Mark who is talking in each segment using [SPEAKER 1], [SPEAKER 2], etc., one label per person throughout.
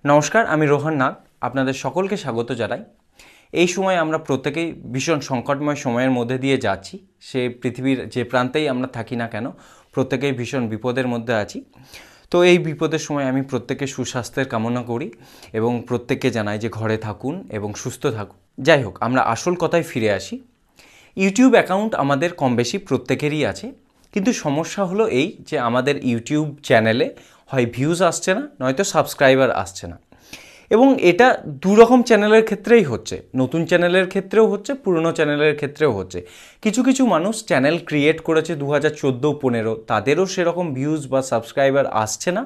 [SPEAKER 1] নমস্কার, আমি রোহন নাগ। আপনাদের সকলকে স্বাগত জানাই। এই সময় আমরা প্রত্যেকেই ভীষণ সংকটময় সময়ের মধ্যে দিয়ে যাচ্ছি। সে পৃথিবীর যে প্রান্তেই আমরা থাকি না কেন, প্রত্যেকেই ভীষণ বিপদের মধ্যে আছি। তো এই বিপদের সময় আমি প্রত্যেকের সুস্বাস্থ্যের কামনা করি এবং প্রত্যেককে জানাই যে ঘরে থাকুন এবং সুস্থ থাকুন। যাই হোক, আমরা আসল কথায় ফিরে আসি। ইউটিউব অ্যাকাউন্ট আমাদের কম বেশি প্রত্যেকেরই আছে, কিন্তু সমস্যা হলো এই যে আমাদের ইউটিউব চ্যানেলে হয় ভিউজ আসছে না, নয়তো সাবস্ক্রাইবার আসছে না। এবং এটা দুরকম চ্যানেলের ক্ষেত্রেই হচ্ছে, নতুন চ্যানেলের ক্ষেত্রেও হচ্ছে, পুরনো চ্যানেলের ক্ষেত্রেও হচ্ছে। কিছু কিছু মানুষ চ্যানেল ক্রিয়েট করেছে 2014-15, তাদেরও সেরকম ভিউজ বা সাবস্ক্রাইবার আসছে না,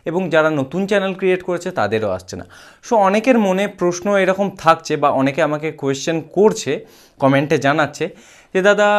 [SPEAKER 1] এবং যারা নতুন চ্যানেল ক্রিয়েট করেছে তাদেরও আসছে না। সো অনেকের মনে প্রশ্ন এরকম থাকছে, বা অনেকে আমাকে কোয়েশ্চেন করছে, কমেন্টে জানাচ্ছে যে দাদা,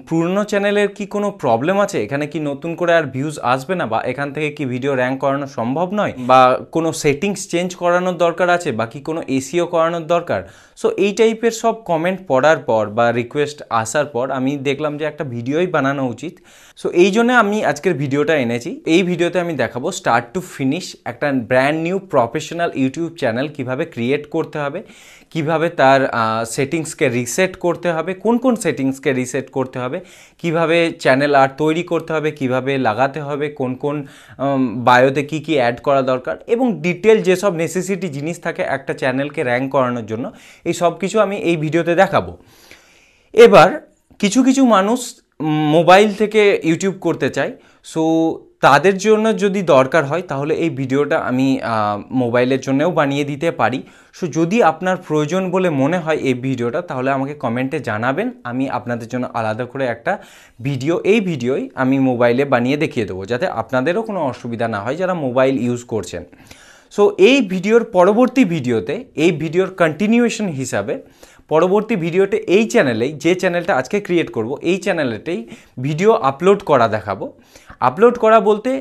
[SPEAKER 1] পুরনো চ্যানেলের কি কোনো প্রবলেম আছে? এখানে কি নতুন করে আর ভিউজ আসবে না, বা এখান থেকে কি ভিডিও র্যাঙ্ক করানো সম্ভব নয়, বা কোনো সেটিংস চেঞ্জ করানোর দরকার আছে, বা কি কোনো এসিও করানোর দরকার? সো এই টাইপের সব কমেন্ট পড়ার পর বা রিকোয়েস্ট আসার পর আমি দেখলাম যে একটা ভিডিওই বানানো উচিত। সো এই জন্য আমি আজকের ভিডিওটা এনেছি। এই ভিডিওতে আমি দেখাবো স্টার্ট টু ফিনিশ একটা brand new professional YouTube channel কিভাবে ক্রিয়েট করতে হবে, কিভাবে তার সেটিংসকে রিসেট করতে হবে, কোন কোন সেটিংসকে রিসেট করতে হবে, কিভাবে চ্যানেল আর্ট তৈরি করতে হবে, কিভাবে লাগাতে হবে, কোন কোন বায়োতে কি কি অ্যাড করা দরকার, এবং ডিটেল যেসব নেসেসিটি জিনিস থাকে একটা চ্যানেলকে র্যাঙ্ক করানোর জন্য, এই সব কিছু আমি এই ভিডিওতে দেখাবো। এবার কিছু কিছু মানুষ মোবাইল থেকে ইউটিউব করতে চায়, সো তাদের জন্য যদি দরকার হয় তাহলে এই ভিডিওটা আমি মোবাইলের জন্যও বানিয়ে দিতে পারি। সো যদি আপনার প্রয়োজন বলে মনে হয় এই ভিডিওটা, তাহলে আমাকে কমেন্টে জানাবেন, আমি আপনাদের জন্য আলাদা করে একটা ভিডিও এই ভিডিওই আমি মোবাইলে বানিয়ে দেখিয়ে দেবো, যাতে আপনাদেরও কোনো অসুবিধা না হয় যারা মোবাইল ইউজ করছেন। সো এই ভিডিওর পরবর্তী ভিডিওতে, এই ভিডিওর কন্টিনিউয়েশন হিসাবে পরবর্তী ভিডিওতে এই চ্যানেলেই, যে চ্যানেলটা আজকে ক্রিয়েট করব, এই চ্যানেলেতেই ভিডিও আপলোড করা দেখাবো। আপলোড করা বলতে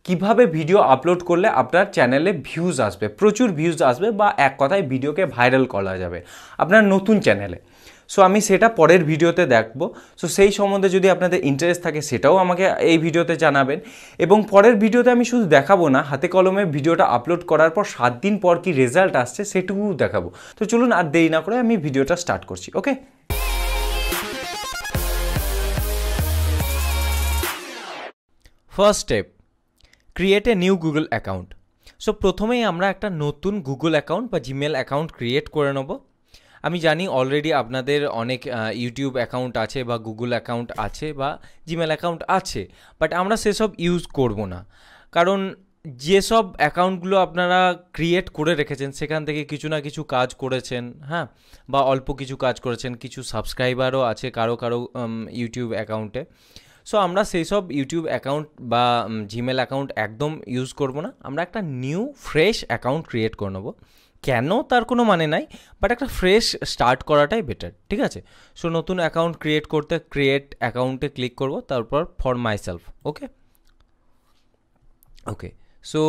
[SPEAKER 1] কিভাবে ভিডিও আপলোড করলে আপনার চ্যানেলে ভিউজ আসবে, প্রচুর ভিউজ আসবে, বা এক কথায় ভিডিওকে ভাইরাল করা যাবে আপনার নতুন চ্যানেলে। সো আমি সেটা পরের ভিডিওতে দেখবো। সো সেই সম্বন্ধে যদি আপনাদের ইন্টারেস্ট থাকে সেটাও আমাকে এই ভিডিওতে জানাবেন। এবং পরের ভিডিওতে আমি শুধু দেখাবো না, হাতে কলমে ভিডিওটা আপলোড করার পর 7 দিন পর কি রেজাল্ট আসছে সেটুকুও দেখাবো। তো চলুন আর দেরি না করে আমি ভিডিওটা স্টার্ট করছি। Okay, first step, create a new Google account. So প্রথমেই আমরা একটা নতুন গুগল অ্যাকাউন্ট বা জিমেল অ্যাকাউন্ট ক্রিয়েট করে নেব। আমি জানি অলরেডি আপনাদের অনেক ইউটিউব অ্যাকাউন্ট আছে, বা গুগল অ্যাকাউন্ট আছে, বা জিমেল অ্যাকাউন্ট আছে, বাট আমরা সেসব ইউজ করব না। কারণ যেসব অ্যাকাউন্টগুলো আপনারা ক্রিয়েট করে রেখেছেন সেখান থেকে কিছু না কিছু কাজ করেছেন, হ্যাঁ, বা অল্প কিছু কাজ করেছেন, কিছু সাবস্ক্রাইবারও আছে কারো কারো ইউটিউব অ্যাকাউন্টে। সো আমরা সেই সব ইউটিউব অ্যাকাউন্ট বা জিমেল অ্যাকাউন্ট একদম ইউজ করব না। আমরা একটা নিউ ফ্রেশ অ্যাকাউন্ট ক্রিয়েট করে নেবো। কেন তার কোনো মানে নাই, বাট একটা ফ্রেশ স্টার্ট করাটাই বেটার, ঠিক আছে? সো নতুন অ্যাকাউন্ট ক্রিয়েট করতে ক্রিয়েট অ্যাকাউন্টে ক্লিক করব, তারপর for my self. Okay okay so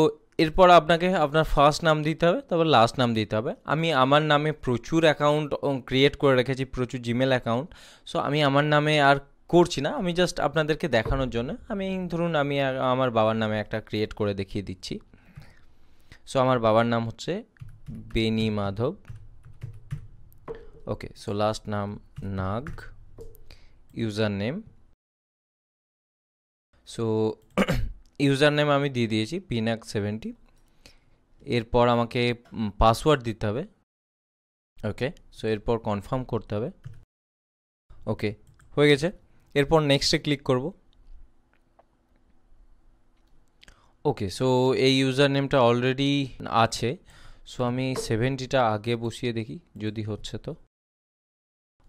[SPEAKER 1] এরপর আপনাকে আপনার ফার্স্ট নাম দিতে হবে, তারপর লাস্ট নাম দিতে হবে। আমি আমার নামে প্রচুর অ্যাকাউন্ট ক্রিয়েট করে রেখেছি, প্রচুর জিমেল অ্যাকাউন্ট। সো আমি আমার নামে আর করছি না, আমি জাস্ট আপনাদেরকে দেখানোর জন্য আমি ধরুন আমি আমার বাবার নামে একটা ক্রিয়েট করে দেখিয়ে দিচ্ছি। সো আমার বাবার নাম হচ্ছে Beni Madhab. Okay, so last নাম Nag, user name, so user name আমি দিয়ে দিয়েছি পিনাক70। এরপর আমাকে পাসওয়ার্ড দিতে হবে। ওকে, সো এরপর কনফার্ম করতে হবে। ওকে, হয়ে গেছে। এরপর নেক্সটে ক্লিক করব। ওকে, সো এই ইউজার নেমটা অলরেডি আছে, সো আমি 70টা আগে বসিয়ে দেখি যদি হচ্ছে তো।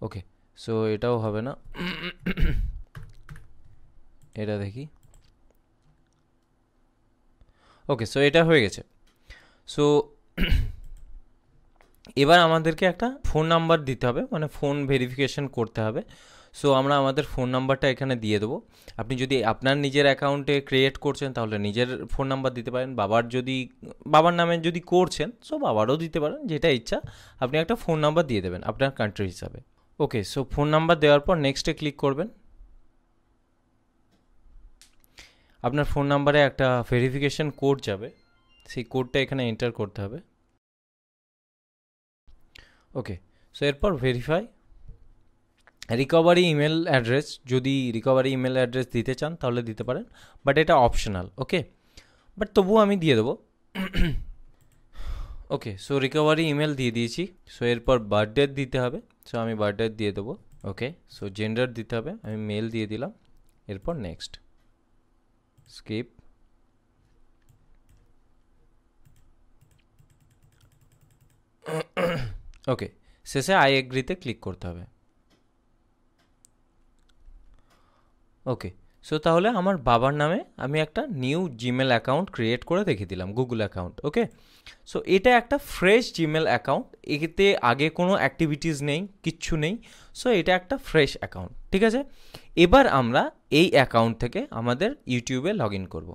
[SPEAKER 1] ওকে, সো এটাও হবে না, এটা দেখি। ওকে, সো এটা হয়ে গেছে। সো এবার আমাদেরকে একটা ফোন নাম্বার দিতে হবে, মানে ফোন ভেরিফিকেশন করতে হবে। সো আমরা আমাদের ফোন নাম্বারটা এখানে দিয়ে দেবো। আপনি যদি আপনার নিজের অ্যাকাউন্টে ক্রিয়েট করছেন তাহলে নিজের ফোন নাম্বার দিতে পারেন, বাবার নামে যদি করছেন সো বাবারও দিতে পারেন, যেটা ইচ্ছা। আপনি একটা ফোন নাম্বার দিয়ে দেবেন আপনার কান্ট্রি হিসাবে। ওকে, সো ফোন নাম্বার দেওয়ার পর নেক্সটে ক্লিক করবেন। আপনার ফোন নাম্বারে একটা ভেরিফিকেশন কোড যাবে, সেই কোডটা এখানে এন্টার করতে হবে। ওকে, সো এরপর ভেরিফাই রিকভারি ইমেল অ্যাড্রেস, যদি রিকভারি ইমেল অ্যাড্রেস দিতে চান তাহলে দিতে পারেন, বাট এটা অপশনাল। ওকে, বাট তবুও আমি দিয়ে দেবো। ওকে, সো রিকভারি ইমেল দিয়ে দিয়েছি। সো এরপর বার্থডে দিতে হবে, সো আমি বার্থডে দিয়ে দেবো। ওকে, সো জেন্ডার দিতে হবে, আমি মেল দিয়ে দিলাম। এরপর নেক্সট, স্কিপ। ওকে, শেষে আই এগ্রিতে ক্লিক করতে হবে। ওকে, সো তাহলে আমার বাবার নামে আমি একটা নিউ জিমেল অ্যাকাউন্ট ক্রিয়েট করে রেখে দিলাম, গুগল অ্যাকাউন্ট। ওকে, সো এটা একটা ফ্রেশ জিমেল অ্যাকাউন্ট, এতে আগে কোনো অ্যাক্টিভিটিস নেই, কিচ্ছু নেই। সো এটা একটা ফ্রেশ অ্যাকাউন্ট, ঠিক আছে। এবার আমরা এই অ্যাকাউন্ট থেকে আমাদের ইউটিউবে লগ ইন করবো।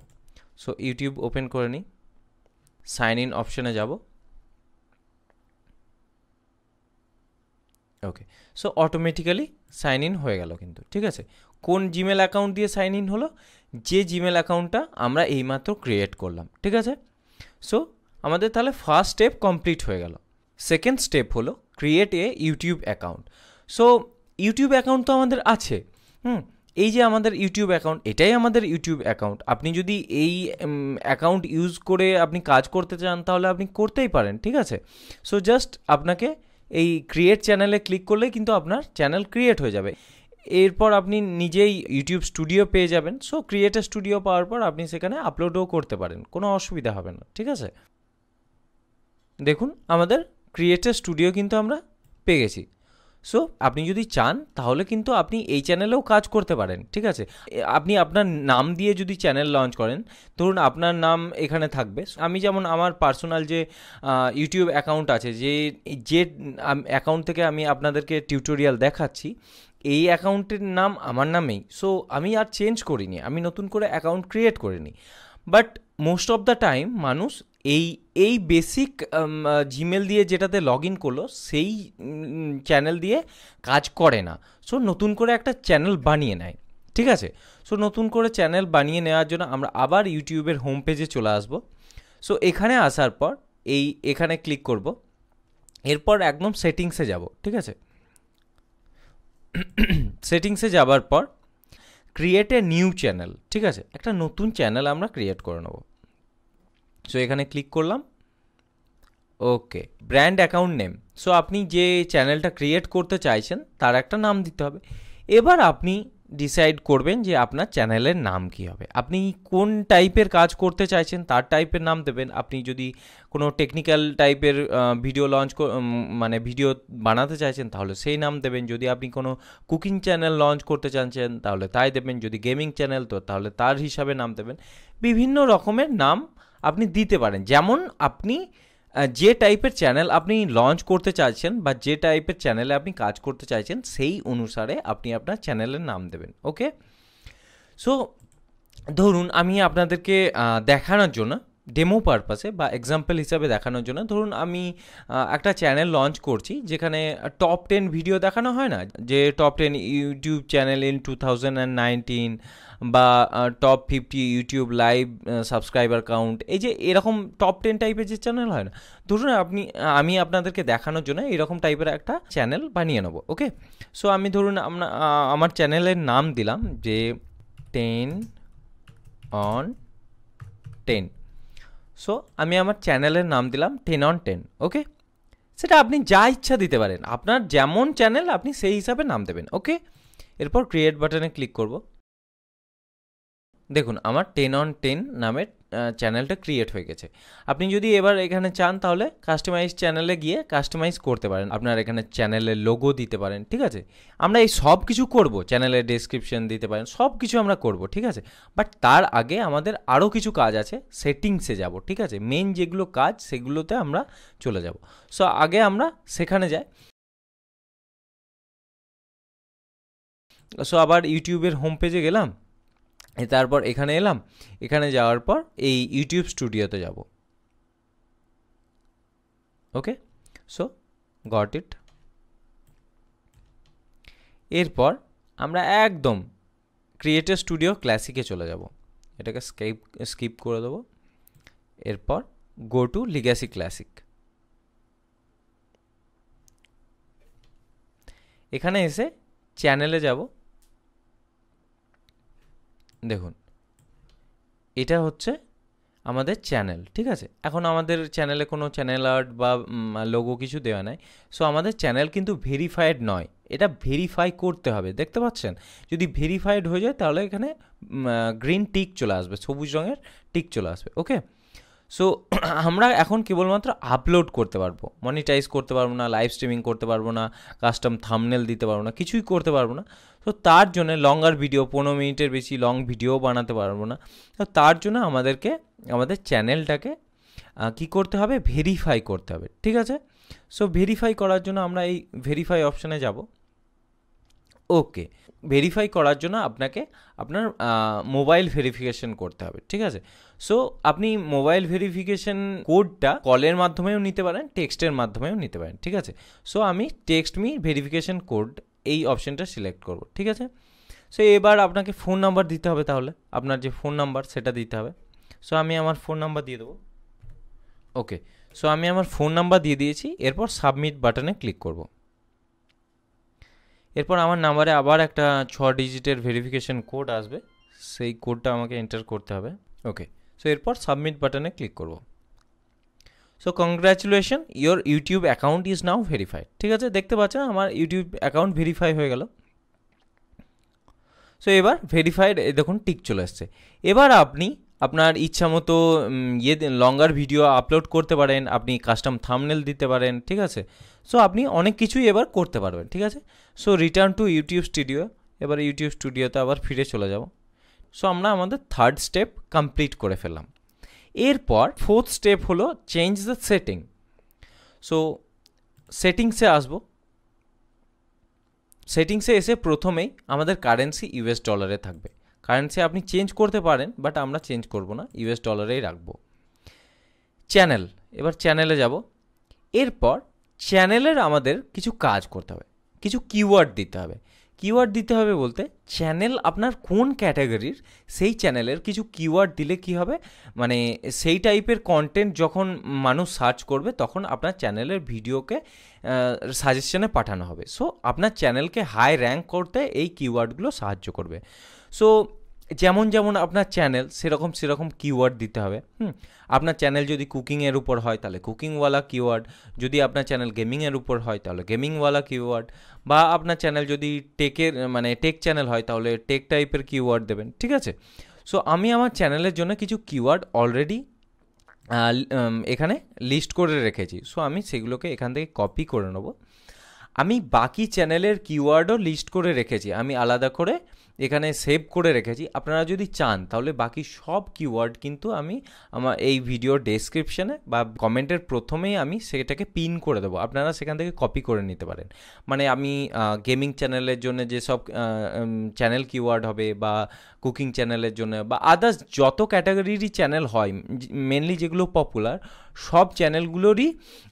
[SPEAKER 1] সো ইউটিউব ওপেন করে নিই, সাইন ইন অপশানে যাব। ওকে, সো অটোমেটিক্যালি সাইন ইন হয়ে গেল কিন্তু, ঠিক আছে। কোন জিমেল অ্যাকাউন্ট দিয়ে সাইন ইন হলো? যে জিমেল অ্যাকাউন্টটা আমরা এইমাত্র ক্রিয়েট করলাম, ঠিক আছে। সো আমাদের তাহলে ফার্স্ট স্টেপ কমপ্লিট হয়ে গেল। সেকেন্ড স্টেপ হলো create a YouTube account. So YouTube account তো আমাদের আছে, এই যে আমাদের ইউটিউব অ্যাকাউন্ট, এটাই আমাদের ইউটিউব অ্যাকাউন্ট। আপনি যদি এই অ্যাকাউন্ট ইউজ করে আপনি কাজ করতে চান তাহলে আপনি করতেই পারেন, ঠিক আছে। সো জাস্ট আপনাকে এই ক্রিয়েট চ্যানেলে ক্লিক করলেই কিন্তু আপনার চ্যানেল ক্রিয়েট হয়ে যাবে। এরপর আপনি নিজেই ইউটিউব স্টুডিও পেয়ে যাবেন। সো ক্রিয়েটার স্টুডিও পাওয়ার পর আপনি সেখানে আপলোডও করতে পারেন, কোনো অসুবিধা হবে না, ঠিক আছে। দেখুন আমাদের ক্রিয়েটার স্টুডিও কিন্তু আমরা পেয়ে গেছি। সো আপনি যদি চান তাহলে কিন্তু আপনি এই চ্যানেলেও কাজ করতে পারেন, ঠিক আছে। আপনি আপনার নাম দিয়ে যদি চ্যানেল লঞ্চ করেন, ধরুন আপনার নাম এখানে থাকবে। আমি যেমন আমার পার্সোনাল যে ইউটিউব অ্যাকাউন্ট আছে, যে অ্যাকাউন্ট থেকে আমি আপনাদেরকে টিউটোরিয়াল দেখাচ্ছি, এই অ্যাকাউন্টের নাম আমার নামেই। সো আমি আর চেঞ্জ করিনি, আমি নতুন করে অ্যাকাউন্ট ক্রিয়েট করিনি। But most of the time মানুষ এই বেসিক জিমেল দিয়ে যেটাতে লগ ইন করলো সেই চ্যানেল দিয়ে কাজ করে না। সো নতুন করে একটা চ্যানেল বানিয়ে নেয়, ঠিক আছে। সো নতুন করে চ্যানেল বানিয়ে নেওয়ার জন্য আমরা আবার ইউটিউবের হোম পেজে চলে আসব। সো এখানে আসার পর এখানে ক্লিক করব, এরপর একদম সেটিংসে যাব, ঠিক আছে। সেটিংসে যাবার পর ক্রিয়েট এ নিউ চ্যানেল, ঠিক আছে, একটা নতুন চ্যানেল আমরা ক্রিয়েট করে নেব। সো এখানে ক্লিক করলাম। ওকে, ব্র্যান্ড অ্যাকাউন্ট নেম। সো আপনি যে চ্যানেলটা ক্রিয়েট করতে চাইছেন তার একটা নাম দিতে হবে। এবার আপনি ডিসাইড করবেন যে আপনার চ্যানেলের নাম কী হবে, আপনি কোন টাইপের কাজ করতে চাইছেন তার টাইপের নাম দেবেন। আপনি যদি কোনো টেকনিক্যাল টাইপের ভিডিও মানে ভিডিও বানাতে চাইছেন তাহলে সেই নাম দেবেন। যদি আপনি কোনো কুকিং চ্যানেল লঞ্চ করতে চাইছেন তাহলে তাই দেবেন। যদি গেমিং চ্যানেল তো তাহলে তার হিসাবে নাম দেবেন। বিভিন্ন রকমের নাম আপনি দিতে পারেন, যেমন আপনি যে টাইপের চ্যানেল আপনি লঞ্চ করতে চাইছেন বা যে টাইপের চ্যানেলে আপনি কাজ করতে চাইছেন সেই অনুসারে আপনি আপনার চ্যানেলের নাম দেবেন। ওকে, সো ধরুন আমি আপনাদেরকে দেখানোর জন্য ডেমো পারপাসে বা এক্সাম্পল হিসাবে দেখানোর জন্য, ধরুন আমি একটা চ্যানেল লঞ্চ করছি যেখানে টপ 10 ভিডিও দেখানো হয় না, যে টপ 10 ইউটিউব চ্যানেল ইন 2019 বা top 50 YouTube live subscriber count, এই যে এরকম টপ 10 টাইপের যে চ্যানেল হয় না, ধরুন আমি আপনাদেরকে দেখানোর জন্য এরকম টাইপের একটা চ্যানেল বানিয়ে নেবো। ওকে, সো আমি ধরুন আমার চ্যানেলের নাম দিলাম যে 10 on 10। সো আমি আমার চ্যানেলের নাম দিলাম 10 on 10। ওকে, সেটা আপনি যা ইচ্ছা দিতে পারেন, আপনার যেমন চ্যানেল আপনি সেই হিসাবে নাম দেবেন। ওকে, এরপর ক্রিয়েট বাটনে ক্লিক করব। দেখুন আমার 10 on 10 নামের চ্যানেলটা ক্রিয়েট হয়ে গেছে। আপনি যদি এবার এখানে চান তাহলে কাস্টমাইজ চ্যানেলে গিয়ে কাস্টমাইজ করতে পারেন, আপনার এখানে চ্যানেলের লোগো দিতে পারেন, ঠিক আছে। আমরা এই সব কিছু করব, চ্যানেলের ডেসক্রিপশন দিতে পারেন, সব কিছু আমরা করব, ঠিক আছে। বাট তার আগে আমাদের আরও কিছু কাজ আছে, সেটিংসে যাব, ঠিক আছে। মেন যেগুলো কাজ সেগুলোতে আমরা চলে যাব। সো আগে আমরা সেখানে যাই। সো আবার ইউটিউবের হোম পেজে গেলাম, তারপর এখানে এলাম, এখানে যাওয়ার পর এই ইউটিউব স্টুডিওতে যাব। ওকে, সো গট ইট। এরপর আমরা একদম ক্রিয়েটার স্টুডিও ক্লাসিকে চলে যাব, এটাকে স্কিপ করে দেবো। এরপর গো টু লিগ্যাসি ক্লাসিক। এখানে এসে চ্যানেলে যাব, দেখুন এটা হচ্ছে আমাদের চ্যানেল, ঠিক আছে। এখন আমাদের চ্যানেলে কোনো চ্যানেল আর্ট বা লোগো কিছু দেওয়া নাই। সো আমাদের চ্যানেল কিন্তু ভেরিফাইড নয়, এটা ভেরিফাই করতে হবে, দেখতে পাচ্ছেন। যদি ভেরিফাইড হয়ে যায় তাহলে এখানে গ্রিন টিক চলে আসবে, সবুজ রঙের টিক চলে আসবে, ওকে। সো আমরা এখন কেবলমাত্র আপলোড করতে পারবো, মনিটাইজ করতে পারবো না, লাইভ স্ট্রিমিং করতে পারবো না, কাস্টম থাম্বনেল দিতে পারবো না, কিছুই করতে পারবো না। তো তার জন্য লঙ্গার ভিডিও, 15 মিনিটের বেশি লং ভিডিও বানাতে পারবো না। তো তার জন্য আমাদেরকে আমাদের চ্যানেলটাকে কি করতে হবে, ভেরিফাই করতে হবে, ঠিক আছে। সো ভেরিফাই করার জন্য আমরা এই ভেরিফাই অপশানে যাব, ওকে। ভেরিফাই করার জন্য আপনাকে আপনার মোবাইল ভেরিফিকেশন করতে হবে, ঠিক আছে। সো আপনি মোবাইল ভেরিফিকেশন কোডটা কলের মাধ্যমেও নিতে পারেন, টেক্সটের মাধ্যমেও নিতে পারেন, ঠিক আছে। সো আমি টেক্সট মি ভেরিফিকেশন কোড এই অপশানটা সিলেক্ট করব, ঠিক আছে। সো এবার আপনাকে ফোন নাম্বার দিতে হবে, তাহলে আপনার যে ফোন নাম্বার সেটা দিতে হবে। সো আমি আমার ফোন নাম্বার দিয়ে দেবো, ওকে। সো আমি আমার ফোন নাম্বার দিয়ে দিয়েছি, এরপর সাবমিট বাটনে ক্লিক করব। এরপর আমার নাম্বারে আবার একটা 6 ডিজিটের ভেরিফিকেশন কোড আসবে, সেই কোডটা আমাকে এন্টার করতে হবে, ওকে। সো এরপর সাবমিট বাটনে ক্লিক করব। So congratulation, your YouTube account is now verified, ঠিক আছে। দেখতে পাচ্ছেন আমার ইউটিউব অ্যাকাউন্ট ভেরিফাই হয়ে গেল। সো এবার ভেরিফাইড, দেখুন টিক চলে এসছে। এবার আপনি আপনার ইচ্ছা মতো লঙ্গার ভিডিও আপলোড করতে পারেন, আপনি কাস্টম থাম্বনেল দিতে পারেন, ঠিক আছে। সো আপনি অনেক কিছুই এবার করতে পারবেন, ঠিক আছে। So return to YouTube studio, এবার ইউটিউব স্টুডিওতে আবার ফিরে চলে যাব। সো আমরা আমাদের থার্ড স্টেপ কমপ্লিট করে ফেললাম। এরপর ফোর্থ স্টেপ হলো চেঞ্জ দ্য সেটিং। সো সেটিংসে আসবো, সেটিংসে এসে প্রথমেই আমাদের কারেন্সি ইউএস ডলারে থাকবে। কারেন্সি আপনি চেঞ্জ করতে পারেন, বাট আমরা চেঞ্জ করব না, ইউএস ডলারেই রাখবো। চ্যানেল, এবার চ্যানেলে যাব। এরপর চ্যানেলের আমাদের কিছু কাজ করতে হবে, কিছু কিওয়ার্ড দিতে হবে। কিওয়ার্ড দিতে হবে বলতে চ্যানেল আপনার কোন ক্যাটাগরির, সেই চ্যানেলের কিছু কিওয়ার্ড দিলে কি হবে, মানে সেই টাইপের কন্টেন্ট যখন মানুষ সার্চ করবে তখন আপনার চ্যানেলের ভিডিওকে সাজেশনে পাঠানো হবে। সো আপনার চ্যানেলকে হাই র্যাঙ্ক করতে এই কিওয়ার্ডগুলো সাহায্য করবে। সো যেমন যেমন আপনার চ্যানেল সেরকম কিওয়ার্ড দিতে হবে। আপনার চ্যানেল যদি কুকিংয়ের উপর হয় তাহলে কুকিংওয়ালা কিওয়ার্ড, যদি আপনার চ্যানেল গেমিংয়ের উপর হয় তাহলে গেমিংওয়ালা কিওয়ার্ড, বা আপনার চ্যানেল যদি টেকের মানে টেক চ্যানেল হয় তাহলে টেক টাইপের কিওয়ার্ড দেবেন, ঠিক আছে। সো আমি আমার চ্যানেলের জন্য কিছু কিওয়ার্ড অলরেডি এখানে লিস্ট করে রেখেছি। সো আমি সেগুলোকে এখান থেকে কপি করে নেব। আমি বাকি চ্যানেলের কিওয়ার্ডও লিস্ট করে রেখেছি, আমি আলাদা করে এখানে সেভ করে রেখেছি। আপনারা যদি চান তাহলে বাকি সব কিওয়ার্ড কিন্তু আমি আমার এই ভিডিও ডেসক্রিপশানে বা কমেন্টের প্রথমেই আমি সেটাকে পিন করে দেবো, আপনারা সেখান থেকে কপি করে নিতে পারেন। মানে আমি গেমিং চ্যানেলের জন্য যেসব চ্যানেল কিওয়ার্ড হবে, বা কুকিং চ্যানেলের জন্য, বা আদার্স যত ক্যাটাগরিরই চ্যানেল হয়, মেনলি যেগুলো পপুলার সব চ্যানেলগুলোরই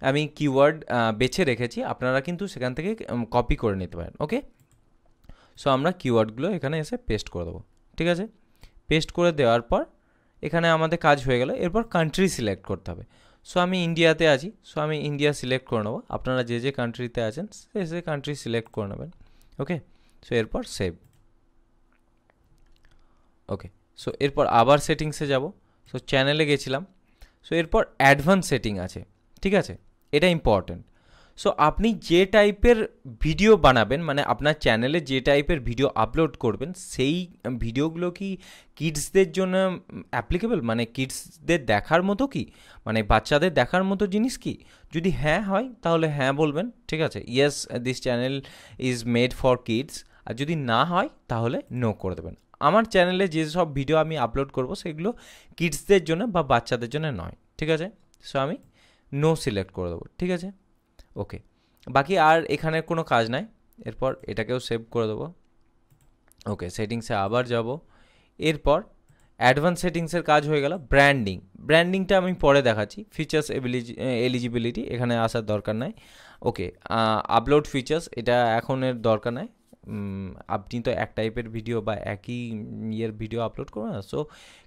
[SPEAKER 1] আমি কিওয়ার্ড বেছে রেখেছি, আপনারা কিন্তু সেখান থেকে কপি করে নিতে পারেন, ওকে। সো আমরা কিওয়ার্ডগুলো এখানে এসে পেস্ট করে দেবো, ঠিক আছে। পেস্ট করে দেওয়ার পর এখানে আমাদের কাজ হয়ে গেল। এরপর কান্ট্রি সিলেক্ট করতে হবে। সো আমি ইন্ডিয়াতে আছি, সো আমি ইন্ডিয়া সিলেক্ট করে নেবো। আপনারা যে যে কান্ট্রিতে আছেন সে কান্ট্রি সিলেক্ট করে নেবেন, ওকে। সো এরপর সেভ, ওকে। সো এরপর আবার সেটিংসে যাব। সো চ্যানেলে গেছিলাম। সো এরপর অ্যাডভান্স সেটিং আছে, ঠিক আছে, এটা ইম্পর্ট্যান্ট। সো আপনি যে টাইপের ভিডিও বানাবেন, মানে আপনার চ্যানেলে যে টাইপের ভিডিও আপলোড করবেন, সেই ভিডিওগুলো কি কিডসদের জন্য অ্যাপ্লিকেবল, মানে কিডসদের দেখার মতো কি, মানে বাচ্চাদের দেখার মতো জিনিস কি? যদি হ্যাঁ হয় তাহলে হ্যাঁ বলবেন, ঠিক আছে, yes this channel is made for kids. আর যদি না হয় তাহলে নো করে দেবেন। আমার চ্যানেলে যেসব ভিডিও আমি আপলোড করব সেগুলো কিডসদের জন্য বা বাচ্চাদের জন্য নয়, ঠিক আছে। সো আমি নো সিলেক্ট করে দেবো, ঠিক আছে, ওকে। বাকি আর এখানে কোনো কাজ নাই। এরপর এটাকেও সেভ করে দেবো, ওকে। সেটিংসে আবার যাব। এরপর অ্যাডভান্স সেটিংসের কাজ হয়ে গেল। ব্র্যান্ডিংটা আমি পরে দেখাচ্ছি। ফিচার্স এলিজিবিলিটি এখানে আসার দরকার নাই, ওকে। আপলোড ফিচার্স এটা এখন এর দরকার নাই, আপনি তো এক টাইপের ভিডিও বা একই ইয়ের ভিডিও আপলোড করবেন না। সো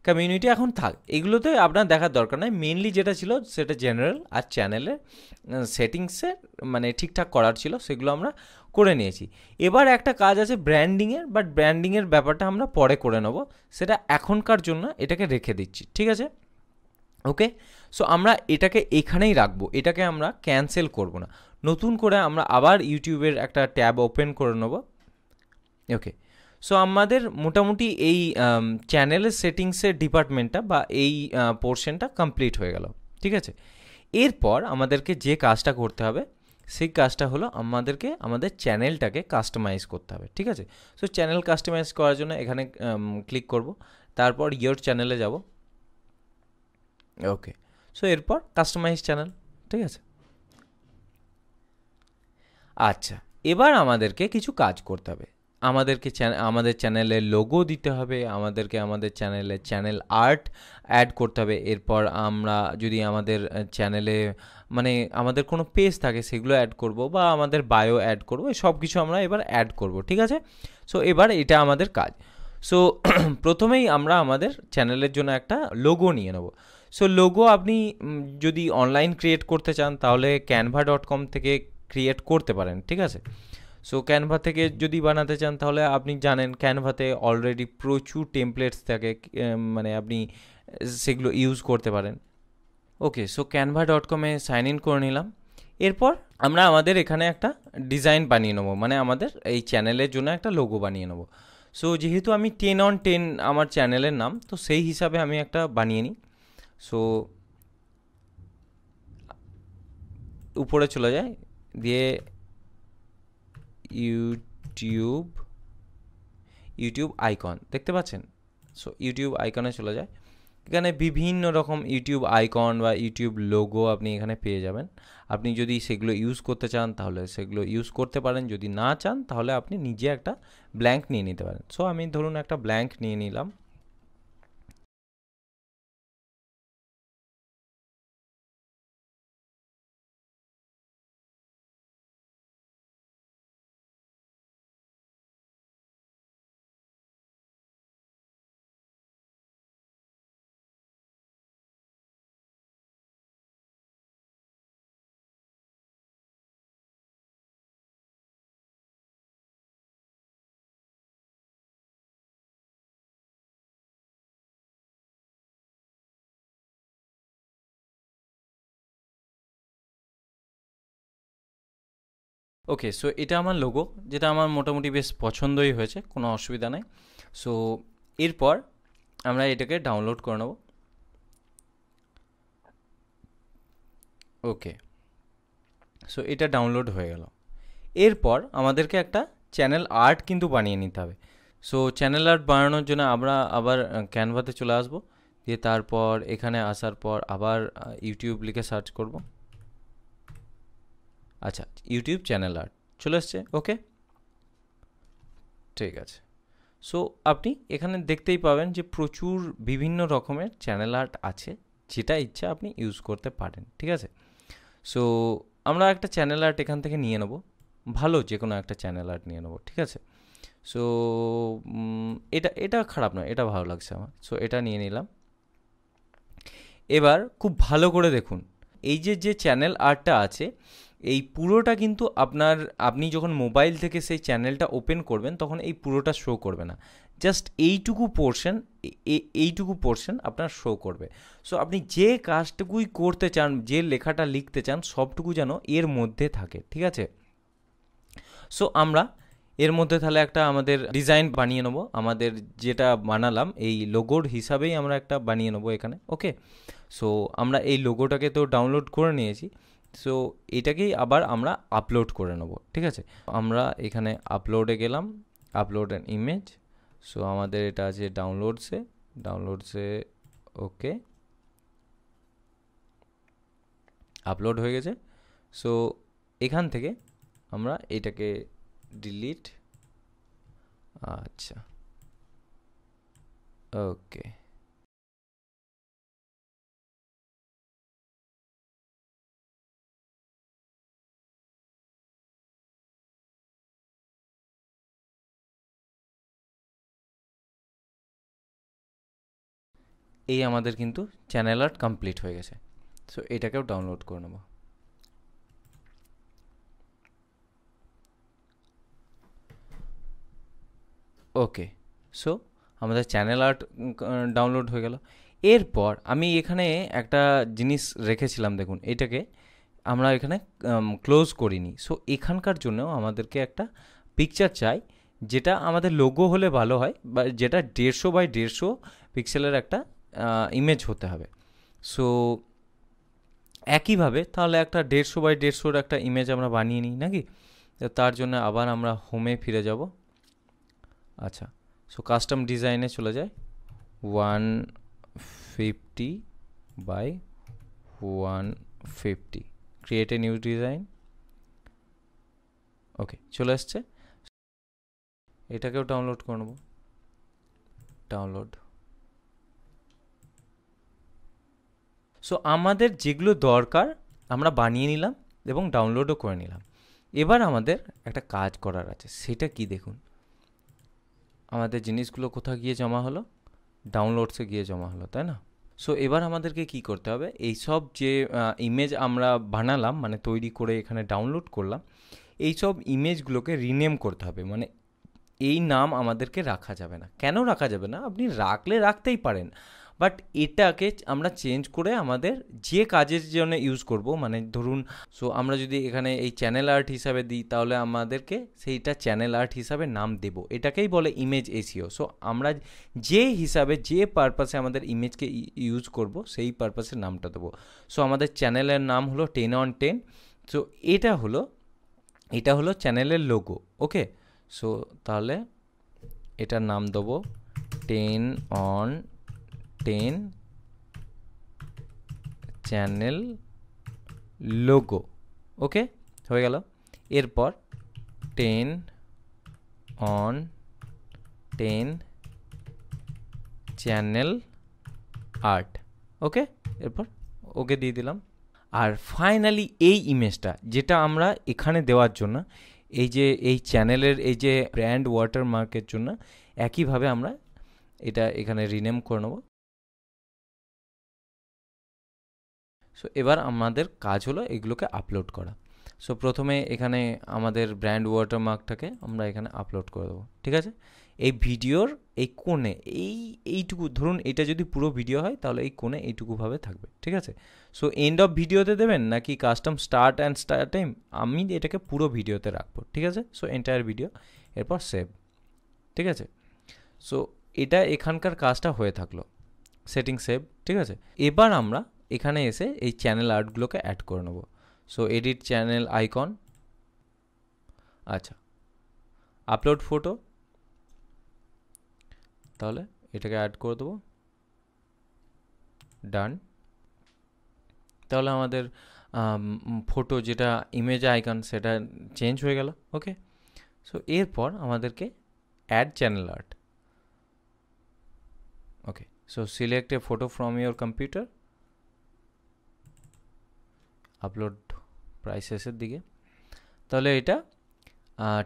[SPEAKER 1] কমিউনিটি এখন থাক, এগুলোতে আপনার দেখার দরকার নাই। মেনলি যেটা ছিল সেটা জেনারেল আর চ্যানেলের সেটিংসের মানে ঠিকঠাক করার ছিল, সেগুলো আমরা করে নিয়েছি। এবার একটা কাজ আছে ব্র্যান্ডিংয়ের, বাট ব্র্যান্ডিংয়ের ব্যাপারটা আমরা পরে করে নেব, সেটা এখনকার জন্য এটাকে রেখে দিচ্ছি, ঠিক আছে? ওকে, সো আমরা এটাকে এখানেই রাখবো, এটাকে আমরা ক্যান্সেল করব না। নতুন করে আমরা আবার ইউটিউবের একটা ট্যাব ওপেন করে নেব। ওকে, সো আমাদের মোটামুটি এই চ্যানেলের সেটিংসের ডিপার্টমেন্টটা বা এই পোর্শনটা কমপ্লিট হয়ে গেল, ঠিক আছে? এরপর আমাদেরকে যে কাজটা করতে হবে সেই কাজটা হলো আমাদেরকে আমাদের চ্যানেলটাকে কাস্টমাইজ করতে হবে, ঠিক আছে? সো চ্যানেল কাস্টমাইজ করার জন্য এখানে ক্লিক করব, তারপর ইয়োর চ্যানেলে যাব। ওকে, সো এরপর কাস্টমাইজ চ্যানেল, ঠিক আছে? আচ্ছা, এবার আমাদেরকে কিছু কাজ করতে হবে। আমাদেরকে আমাদের চ্যানেলে লোগো দিতে হবে, আমাদেরকে আমাদের চ্যানেলে চ্যানেল আর্ট অ্যাড করতে হবে। এরপর আমরা যদি আমাদের চ্যানেলে মানে আমাদের কোনো পেজ থাকে সেগুলো অ্যাড করব, বা আমাদের বায়ো অ্যাড করব, সব কিছু আমরা এবার অ্যাড করব, ঠিক আছে? সো এবার এটা আমাদের কাজ। সো প্রথমেই আমরা আমাদের চ্যানেলের জন্য একটা লোগো নিয়ে নেব। সো লোগো আপনি যদি অনলাইন ক্রিয়েট করতে চান তাহলে canva.com থেকে ক্রিয়েট করতে পারেন, ঠিক আছে? সো ক্যানভা থেকে যদি বানাতে চান তাহলে আপনি জানেন ক্যানভাতে অলরেডি প্রচুর টেমপ্লেটস থাকে, মানে আপনি সেগুলো ইউজ করতে পারেন। ওকে, সো canva.com-এ সাইন ইন করে নিলাম। এরপর আমরা আমাদের এখানে একটা ডিজাইন বানিয়ে নেবো, মানে আমাদের এই চ্যানেলের জন্য একটা লোগো বানিয়ে নেবো। সো যেহেতু আমি 10/10 আমার চ্যানেলের নাম, তো সেই হিসাবে আমি একটা বানিয়ে নিই। সো উপরে চলে যায়, দিয়ে ইউটিউব আইকন দেখতে পাচ্ছেন? সো ইউটিউব আইকনে চলে যায়, এখানে বিভিন্ন রকম ইউটিউব আইকন বা ইউটিউব লোগো আপনি এখানে পেয়ে যাবেন। আপনি যদি সেগুলো ইউজ করতে চান তাহলে সেগুলো ইউজ করতে পারেন, যদি না চান তাহলে আপনি নিজে একটা ব্ল্যাঙ্ক নিয়ে নিতে পারেন। সো আমি ধরুন একটা ব্ল্যাঙ্ক নিয়ে নিলাম। ওকে, সো এটা আমার লোগো, যেটা আমার মোটামুটি বেশ পছন্দই হয়েছে, কোনো অসুবিধা নাই। সো এরপর আমরা এটাকে ডাউনলোড করে নেব। ওকে, সো এটা ডাউনলোড হয়ে গেল। এরপর আমাদেরকে একটা চ্যানেল আর্ট কিন্তু বানিয়ে নিতে হবে। সো চ্যানেল আর্ট বানানোর জন্য আমরা আবার ক্যানভাতে চলে আসব, দিয়ে তারপর এখানে আসার পর আবার ইউটিউব লিখে সার্চ করব। আচ্ছা, ইউটিউব চ্যানেল আর্ট চলে এসছে। ওকে, ঠিক আছে। সো আপনি এখানে দেখতেই পাবেন যে প্রচুর বিভিন্ন রকমের চ্যানেল আর্ট আছে, যেটা ইচ্ছা আপনি ইউজ করতে পারেন, ঠিক আছে? সো আমরা একটা চ্যানেল আর্ট এখান থেকে নিয়ে নেব, ভালো যে কোনো একটা চ্যানেল আর্ট নিয়ে নেব, ঠিক আছে? সো এটা এটা খারাপ নয়, এটা ভালো লাগছে আমার। সো এটা নিয়ে নিলাম। এবার খুব ভালো করে দেখুন, এই যে চ্যানেল আর্টটা আছে, এই পুরোটা কিন্তু আপনি যখন মোবাইল থেকে সেই চ্যানেলটা ওপেন করবেন তখন এই পুরোটা শো করবে না, জাস্ট এইটুকু পোর্শন আপনার শো করবে। সো আপনি যে কাজটুকুই করতে চান, যে লেখাটা লিখতে চান, সবটুকু যেন এর মধ্যে থাকে, ঠিক আছে? সো আমরা এর মধ্যে তাহলে একটা আমাদের ডিজাইন বানিয়ে নেবো, আমাদের যেটা বানালাম এই লোগোর হিসাবেই আমরা একটা বানিয়ে নেবো এখানে। ওকে, সো আমরা এই লোগোটাকে তো ডাউনলোড করে নিয়েছি, সো এটাকেই আবার আমরা আপলোড করে নেব, ঠিক আছে? আমরা এখানে আপলোডে গেলাম, আপলোড অ্যান ইমেজ। সো আমাদের এটা আছে ডাউনলোডসে। ওকে, আপলোড হয়ে গেছে। সো এখান থেকে আমরা এটাকে ডিলিট। আচ্ছা, ওকে। এই আমাদের কিন্তু চ্যানেল আর্ট কমপ্লিট হয়ে গেছে। সো এটাকেও ডাউনলোড করে নেব। ওকে, সো আমাদের চ্যানেল আর্ট ডাউনলোড হয়ে গেল। এরপর আমি এখানে একটা জিনিস রেখেছিলাম, দেখুন এটাকে আমরা এখানে ক্লোজ করিনি। সো এখানকার জন্য আমাদেরকে একটা পিকচার চাই, যেটা আমাদের লোগো হলে ভালো হয়, বা যেটা 150 বাই 150 পিক্সেলের একটা ইমেজ হতে হবে। সো একইভাবে তাহলে একটা 150 বাই 150 একটা ইমেজ আমরা বানিয়ে নিই নাকি। তার জন্য আবার আমরা হোমে ফিরে যাব। আচ্ছা, সো কাস্টম ডিজাইনে চলে যায়, 150 by 150, create a new design. Okay, চলে আসছে। এটাকেও ডাউনলোড করে নেব, ডাউনলোড। সো আমাদের যেগুলো দরকার আমরা বানিয়ে নিলাম এবং ডাউনলোডও করে নিলাম। এবার আমাদের একটা কাজ করার আছে, সেটা কি দেখুন, আমাদের জিনিসগুলো কোথায় গিয়ে জমা হলো, ডাউনলোডসে গিয়ে জমা হলো, তাই না। সো এবার আমাদেরকে কি করতে হবে, এই সব যে ইমেজ আমরা বানালাম, মানে তৈরি করে এখানে ডাউনলোড করলাম, এই সব ইমেজগুলোকে রিনেম করতে হবে। মানে এই নাম আমাদেরকে রাখা যাবে না। কেন রাখা যাবে না, আপনি রাখতেই পারেন, বাট এটাকে আমরা চেঞ্জ করে আমাদের যে কাজের জন্য ইউজ করব, মানে ধরুন সো আমরা যদি এখানে এই চ্যানেল আর্ট হিসাবে দিই, তাহলে আমাদেরকে সেইটা চ্যানেল আর্ট হিসাবে নাম দেব। এটাকেই বলে ইমেজ এসইও। সো আমরা যে হিসাবে যে পারপাসে আমাদের ইমেজকে ইউজ করব, সেই পারপাসের নামটা দেবো। সো আমাদের চ্যানেলের নাম হলো 10/10। সো এটা হলো চ্যানেলের লোগো। ওকে, সো তাহলে এটার নাম দেবো 10/10 চ্যানেল লোগো। ওকে, হয়ে গেল। এরপর 10/10 চ্যানেল আর্ট। ওকে, এরপর ওকে দিয়ে দিলাম। আর ফাইনালি এই ইমেজটা যেটা আমরা এখানে দেওয়ার জন্য, এই চ্যানেলের এই যে ব্র্যান্ড ওয়াটারমার্কের জন্য একইভাবে আমরা এটা এখানে রিনেম করে নেব। সো এবার আমাদের কাজ হলো এগুলোকে আপলোড করা। সো প্রথমে এখানে আমাদের ব্র্যান্ড ওয়াটারমার্কটাকে আমরা এখানে আপলোড করে দেবো, ঠিক আছে। এই ভিডিওর এই কোণে এইটুকু, ধরুন এটা যদি পুরো ভিডিও হয় তাহলে এই কোণে এইটুকুভাবে থাকবে, ঠিক আছে। সো এন্ড অফ ভিডিওতে দেবেন নাকি custom start and start time, আমি এটাকে পুরো ভিডিওতে রাখবো, ঠিক আছে। সো এন্টায়ার ভিডিও, এরপর সেভ, ঠিক আছে। সো এটা এখানকার কাজটা হয়ে থাকলো, সেটিং সেভ, ঠিক আছে। এবার আমরা এখানে এসে এই চ্যানেল আর্টগুলোকে অ্যাড করে নেব। সো এডিট চ্যানেল আইকন, আচ্ছা আপলোড ফটো, তাহলে এটাকে অ্যাড করে দেবো, ডান। তাহলে আমাদের ফটো যেটা ইমেজ আইকন সেটা চেঞ্জ হয়ে গেল। ওকে, সো এরপর আমাদেরকে add channel art. Okay, so select a photo from your computer, upload প্রায় শেষের দিকে। তাহলে এটা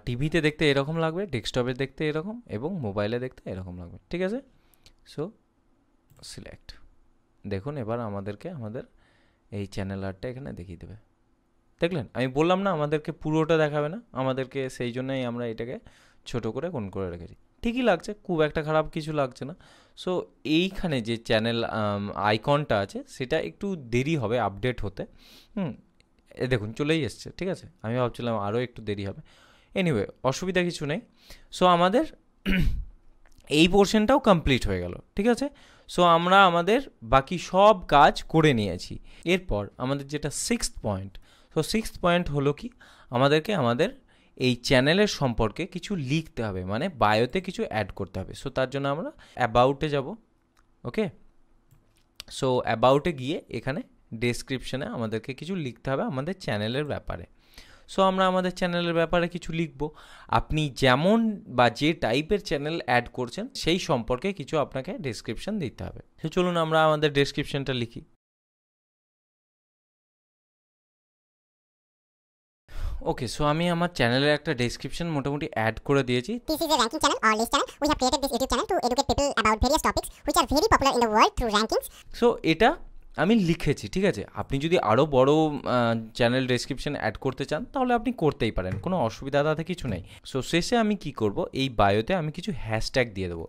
[SPEAKER 1] টিভিতে দেখতে এরকম লাগবে, ডেস্কটপে দেখতে এরকম, এবং মোবাইলে দেখতে এরকম লাগবে, ঠিক আছে। সো সিলেক্ট, দেখুন এবার আমাদেরকে আমাদের এই চ্যানেল আর্টটা এখানে দেখিয়ে দেবে। দেখলেন, আমি বললাম না আমাদেরকে পুরোটা দেখাবে না, আমাদেরকে সেই জন্যই আমরা এটাকে ছোট করে কোন করে রেখেছি। ঠিকই লাগছে, খুব একটা খারাপ কিছু লাগছে না। সো এইখানে যে চ্যানেল আইকনটা আছে সেটা একটু দেরি হবে আপডেট হতে। দেখুন চলেই এসছে, ঠিক আছে। আমি ভাবছিলাম আরও একটু দেরি হবে। এনিওয়ে, অসুবিধা কিছু নেই। সো আমাদের এই পোর্শনটাও কমপ্লিট হয়ে গেল, ঠিক আছে। সো আমরা আমাদের বাকি সব কাজ করে নিয়েছি। এরপর আমাদের যেটা sixth point, so sixth point হলো কি, আমাদেরকে আমাদের এই চ্যানেলের সম্পর্কে কিছু লিখতে হবে, মানে বায়োতে কিছু অ্যাড করতে হবে। সো তার জন্য আমরা অ্যাবাউটে যাব। ওকে, সো অ্যাবাউটে গিয়ে এখানে ডেসক্রিপশনে আমাদেরকে কিছু লিখতে হবে আমাদের চ্যানেলের ব্যাপারে। সো আমরা আমাদের চ্যানেলের ব্যাপারে কিছু লিখব। আপনি যেমন বা যে টাইপের চ্যানেল অ্যাড করছেন সেই সম্পর্কে কিছু আপনাকে ডেসক্রিপশন দিতে হবে। তো চলুন আমরা আমাদের ডেসক্রিপশনটা লিখি। ওকে, সো আমি আমার চ্যানেলের একটা ডেসক্রিপশন মোটামুটি অ্যাড করে দিয়েছি।
[SPEAKER 2] This is a ranking channel or list channel. We have created this YouTube channel to educate people about various topics which are very popular in the world through rankings.
[SPEAKER 1] So এটা আমি লিখেছি, ঠিক আছে। আপনি যদি আরও বড় চ্যানেল ডেসক্রিপশন অ্যাড করতে চান তাহলে আপনি করতেই পারেন, কোনো অসুবিধা তাতে কিছু নেই। সো শেষে আমি কি করব, এই বায়োতে আমি কিছু হ্যাশট্যাগ দিয়ে দেবো।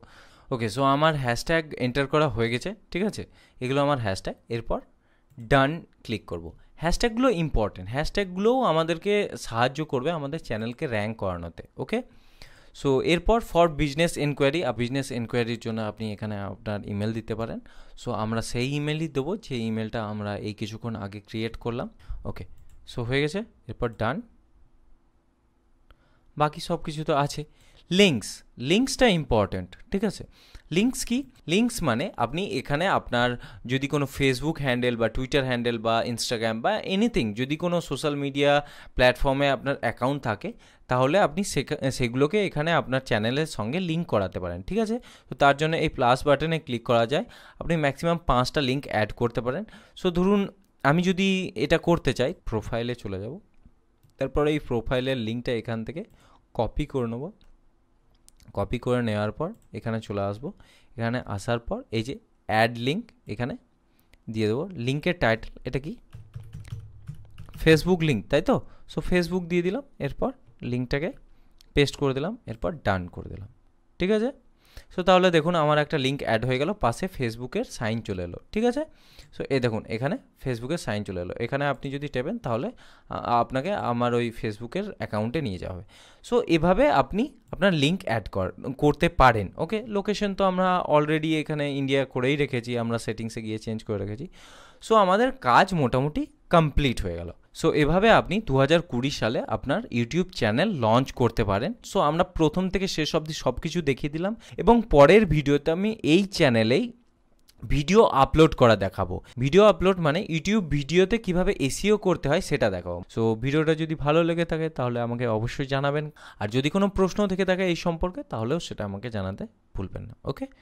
[SPEAKER 1] ওকে, সো আমার হ্যাশট্যাগ এন্টার করা হয়ে গেছে, ঠিক আছে। এগুলো আমার হ্যাশট্যাগ। এরপর ডান ক্লিক করব। হ্যাশট্যাগুলো ইম্পর্টেন্ট, হ্যাশট্যাগুলোও আমাদেরকে সাহায্য করবে আমাদের চ্যানেলকে র্যাঙ্ক করানোতে। ওকে, সো এরপর ফর বিজনেস এনকোয়ারি, বিজনেস এনকোয়ারির জন্য আপনি এখানে আপনার ইমেল দিতে পারেন। সো আমরা সেই ইমেলই দেবো যে ইমেলটা আমরা এই কিছুক্ষণ আগে ক্রিয়েট করলাম। ওকে, সো হয়ে গেছে। এরপর ডান। বাকি সব কিছু তো আছে। লিঙ্কসটা ইম্পর্ট্যান্ট, ঠিক আছে। লিঙ্কস কি? লিঙ্কস মানে আপনি এখানে আপনার যদি কোনো ফেসবুক হ্যান্ডেল বা টুইটার হ্যান্ডেল বা ইনস্টাগ্রাম বা এনিথিং, যদি কোনো সোশ্যাল মিডিয়া প্ল্যাটফর্মে আপনার অ্যাকাউন্ট থাকে তাহলে আপনি সেগুলোকে এখানে আপনার চ্যানেলের সঙ্গে লিঙ্ক করাতে পারেন, ঠিক আছে। তো তার জন্য এই প্লাস বাটনে ক্লিক করা যায়, আপনি ম্যাক্সিমাম 5টা লিঙ্ক অ্যাড করতে পারেন। সো ধরুন আমি যদি এটা করতে চাই, প্রোফাইলে চলে যাব, তারপরে এই প্রোফাইলের লিঙ্কটা এখান থেকে কপি করে নেব। কপি করে নেওয়ার পর এখানে চলে আসবো। এখানে আসার পর এই যে অ্যাড লিঙ্ক এখানে দিয়ে দেবো। লিঙ্কের টাইটেল এটা কি, ফেসবুক লিঙ্ক, তাই তো। সো ফেসবুক দিয়ে দিলাম, এরপর লিঙ্কটাকে পেস্ট করে দিলাম, এরপর ডান করে দিলাম, ঠিক আছে। সো তাহলে দেখুন আমার একটা লিঙ্ক অ্যাড হয়ে গেল, পাশে ফেসবুকের সাইন চলে এলো, ঠিক আছে। সো এই দেখুন এখানে ফেসবুকের সাইন চলে এলো। এখানে আপনি যদি টেপেন তাহলে আপনাকে আমার ওই ফেসবুকের অ্যাকাউন্টে নিয়ে যাওয়া হবে। সো এভাবে আপনি আপনার লিঙ্ক অ্যাড করতে পারেন। ওকে, লোকেশন তো আমরা অলরেডি এখানে ইন্ডিয়া করেই রেখেছি, আমরা সেটিংসে গিয়ে চেঞ্জ করে রেখেছি। সো আমাদের কাজ মোটামুটি কমপ্লিট হয়ে গেল। সো এভাবে আপনি 2020 সালে আপনার ইউটিউব চ্যানেল লঞ্চ করতে পারেন। সো আমরা প্রথম থেকে শেষ অবধি সব কিছু দেখিয়ে দিলাম, এবং পরের ভিডিওতে আমি এই চ্যানেলেই ভিডিও আপলোড করা দেখাবো। ভিডিও আপলোড মানে ইউটিউব ভিডিওতে কিভাবে এসইও করতে হয় সেটা দেখাবো। সো ভিডিওটা যদি ভালো লেগে থাকে তাহলে আমাকে অবশ্যই জানাবেন, আর যদি কোনো প্রশ্ন থেকে থাকে এই সম্পর্কে তাহলেও সেটা আমাকে জানাতে ভুলবেন না। ওকে।